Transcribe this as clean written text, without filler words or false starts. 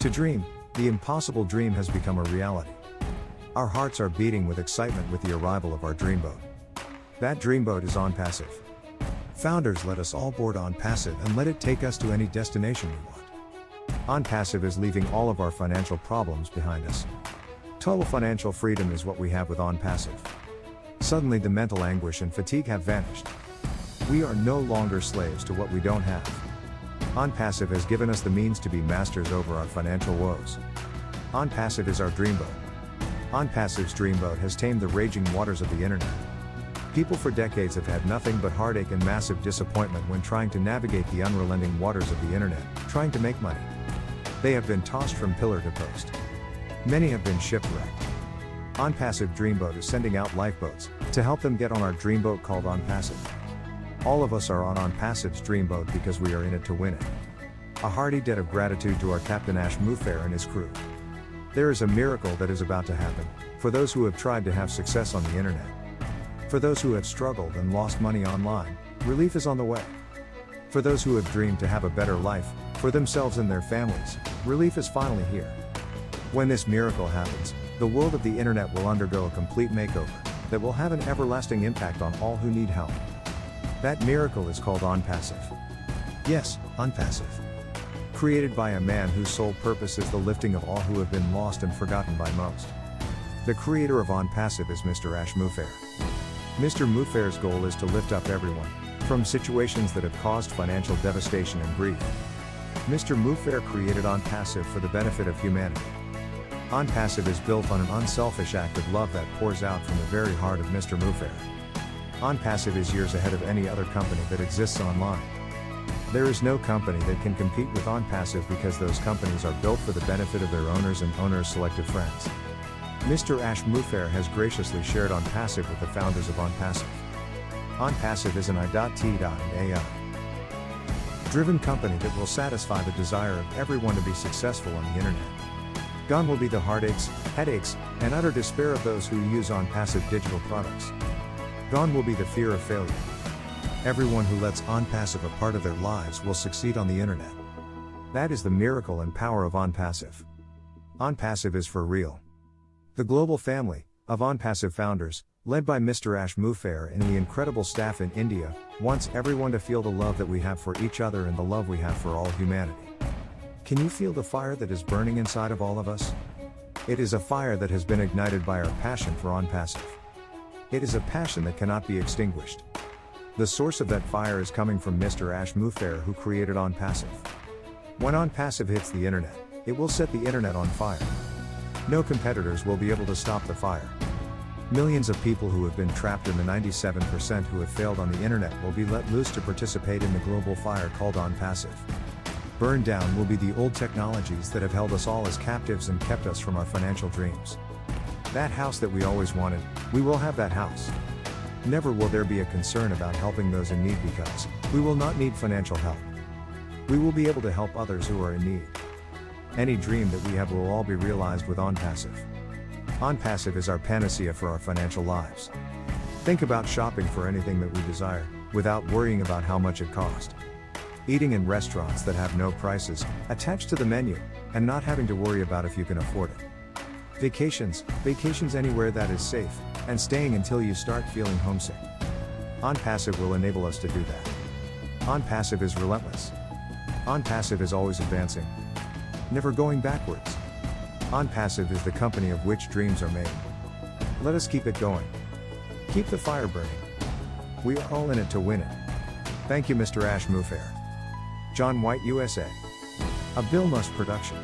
To dream, the impossible dream has become a reality. Our hearts are beating with excitement with the arrival of our dreamboat. That dreamboat is ONPASSIVE. Founders let us all board ONPASSIVE and let it take us to any destination we want. ONPASSIVE is leaving all of our financial problems behind us. Total financial freedom is what we have with ONPASSIVE. Suddenly the mental anguish and fatigue have vanished. We are no longer slaves to what we don't have. ONPASSIVE has given us the means to be masters over our financial woes. ONPASSIVE is our dreamboat. ONPASSIVE's dreamboat has tamed the raging waters of the internet. People for decades have had nothing but heartache and massive disappointment when trying to navigate the unrelenting waters of the internet, trying to make money. They have been tossed from pillar to post. Many have been shipwrecked. ONPASSIVE Dreamboat is sending out lifeboats to help them get on our dreamboat called ONPASSIVE. All of us are on ONPASSIVE's dreamboat because we are in it to win it. A hearty debt of gratitude to our Captain Ash Mufareh and his crew. There is a miracle that is about to happen for those who have tried to have success on the internet. For those who have struggled and lost money online, relief is on the way. For those who have dreamed to have a better life for themselves and their families, relief is finally here. When this miracle happens, the world of the internet will undergo a complete makeover that will have an everlasting impact on all who need help. That miracle is called ONPASSIVE. Yes, ONPASSIVE. Created by a man whose sole purpose is the lifting of all who have been lost and forgotten by most. The creator of ONPASSIVE is Mr. Ash Mufareh. Mr. Mufareh's goal is to lift up everyone from situations that have caused financial devastation and grief. Mr. Mufareh created ONPASSIVE for the benefit of humanity. ONPASSIVE is built on an unselfish act of love that pours out from the very heart of Mr. Mufareh. ONPASSIVE is years ahead of any other company that exists online. There is no company that can compete with ONPASSIVE because those companies are built for the benefit of their owners and owners' selected friends. Mr. Ash Mufareh has graciously shared ONPASSIVE with the founders of ONPASSIVE. ONPASSIVE is an I.T.AI driven company that will satisfy the desire of everyone to be successful on the internet. Gone will be the heartaches, headaches, and utter despair of those who use ONPASSIVE digital products. Gone will be the fear of failure. Everyone who lets ONPASSIVE a part of their lives will succeed on the internet. That is the miracle and power of ONPASSIVE. ONPASSIVE is for real. The global family of ONPASSIVE founders, led by Mr. Ash Mufareh and the incredible staff in India, wants everyone to feel the love that we have for each other and the love we have for all humanity. Can you feel the fire that is burning inside of all of us? It is a fire that has been ignited by our passion for ONPASSIVE. It is a passion that cannot be extinguished. The source of that fire is coming from Mr. Ash Mufareh, who created ONPASSIVE. When ONPASSIVE hits the internet, it will set the internet on fire. No competitors will be able to stop the fire. Millions of people who have been trapped in the 97% who have failed on the internet will be let loose to participate in the global fire called ONPASSIVE. Burned down will be the old technologies that have held us all as captives and kept us from our financial dreams. That house that we always wanted, we will have that house. Never will there be a concern about helping those in need because we will not need financial help. We will be able to help others who are in need. Any dream that we have will all be realized with ONPASSIVE. ONPASSIVE is our panacea for our financial lives. Think about shopping for anything that we desire, without worrying about how much it cost. Eating in restaurants that have no prices attached to the menu, and not having to worry about if you can afford it. Vacations anywhere that is safe, and staying until you start feeling homesick. ONPASSIVE will enable us to do that. ONPASSIVE is relentless. ONPASSIVE is always advancing, never going backwards. ONPASSIVE is the company of which dreams are made. Let us keep it going. Keep the fire burning. We are all in it to win it. Thank you, Mr. Ash Mufareh. John White, USA. A Bill Must production.